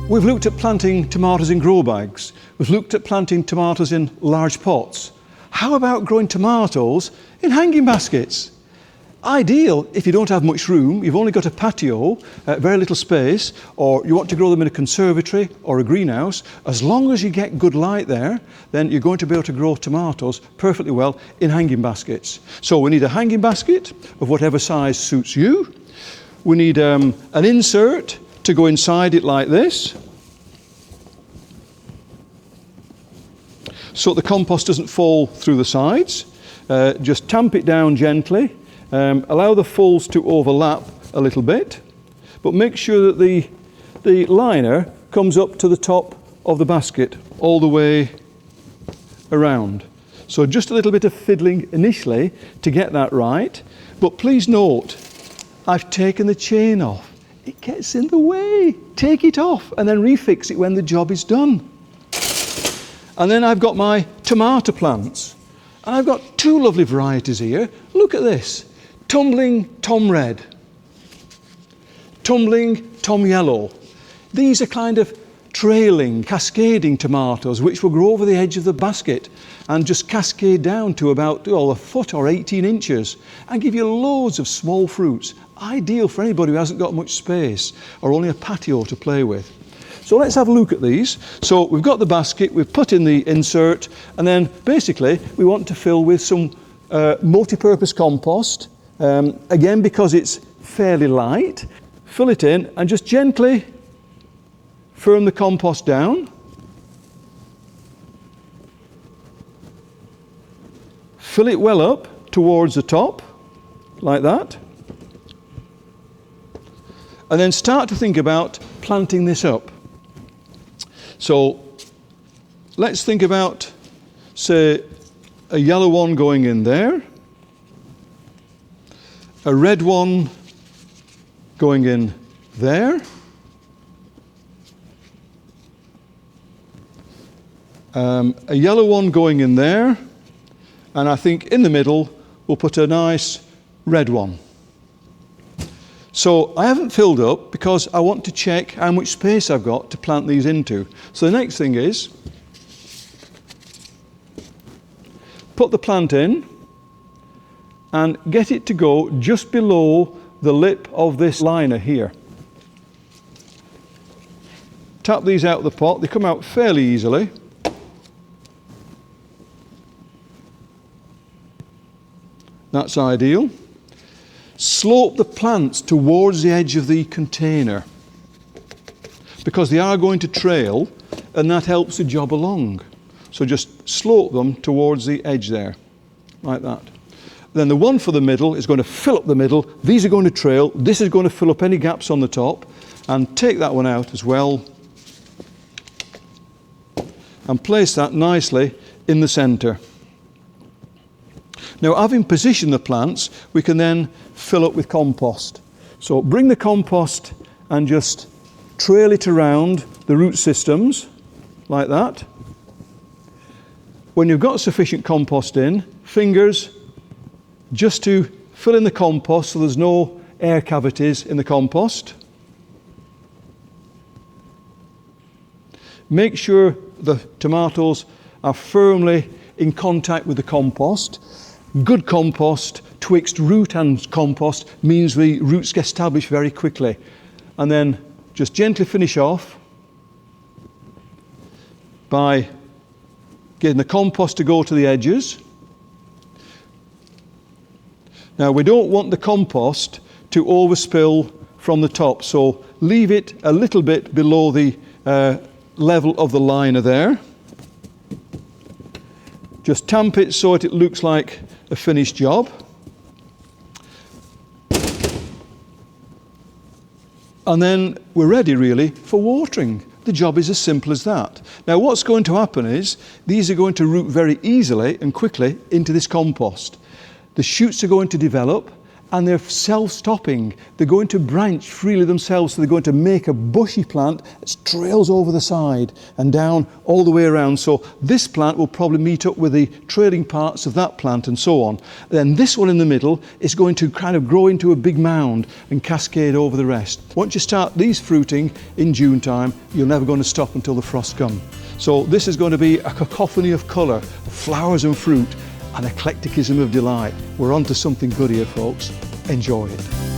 We've looked at planting tomatoes in grow bags. We've looked at planting tomatoes in large pots. How about growing tomatoes in hanging baskets? Ideal if you don't have much room, you've only got a patio, very little space, or you want to grow them in a conservatory or a greenhouse. As long as you get good light there, then you're going to be able to grow tomatoes perfectly well in hanging baskets. So we need a hanging basket of whatever size suits you. We need an insert to go inside it like this, so the compost doesn't fall through the sides. Just tamp it down gently. Allow the fulls to overlap a little bit, but make sure that the liner comes up to the top of the basket all the way around. So just a little bit of fiddling initially to get that right, but please note, I've taken the chain off. It gets in the way. Take it off and then refix it when the job is done. And then I've got my tomato plants, and I've got two lovely varieties here. Look at this. Tumbling Tom Red, Tumbling Tom Yellow. These are kind of trailing, cascading tomatoes which will grow over the edge of the basket and just cascade down to about a foot or 18 inches and give you loads of small fruits. Ideal for anybody who hasn't got much space or only a patio to play with. So let's have a look at these. So we've got the basket, we've put in the insert, and then basically we want to fill with some multi-purpose compost. Again, because it's fairly light, fill it in and just gently firm the compost down. Fill it well up towards the top, like that. And then start to think about planting this up. So let's think about, say, a yellow one going in there. A red one going in there. A yellow one going in there. And I think in the middle we'll put a nice red one. So I haven't filled up because I want to check how much space I've got to plant these into. So the next thing is, put the plant in and get it to go just below the lip of this liner here. Tap these out of the pot, they come out fairly easily. That's ideal. Slope the plants towards the edge of the container because they are going to trail and that helps the job along. So just slope them towards the edge there, like that. Then the one for the middle is going to fill up the middle. These are going to trail. This is going to fill up any gaps on the top. And take that one out as well. And place that nicely in the centre. Now, having positioned the plants, we can then fill up with compost. So bring the compost and just trail it around the root systems, like that. When you've got sufficient compost in, fingers just to fill in the compost so there's no air cavities in the compost. Make sure the tomatoes are firmly in contact with the compost. Good compost, twixt root and compost, means the roots get established very quickly. And then just gently finish off by getting the compost to go to the edges. Now, we don't want the compost to overspill from the top, so leave it a little bit below the level of the liner there. Just tamp it so it looks like a finished job. And then we're ready really for watering. The job is as simple as that. Now, what's going to happen is these are going to root very easily and quickly into this compost. The shoots are going to develop and they're self-stopping. They're going to branch freely themselves, so they're going to make a bushy plant that trails over the side and down all the way around. So this plant will probably meet up with the trailing parts of that plant and so on. Then this one in the middle is going to kind of grow into a big mound and cascade over the rest. Once you start these fruiting in June time, you're never going to stop until the frosts come. So this is going to be a cacophony of colour, flowers and fruit, an eclecticism of delight. We're on to something good here, folks. Enjoy it.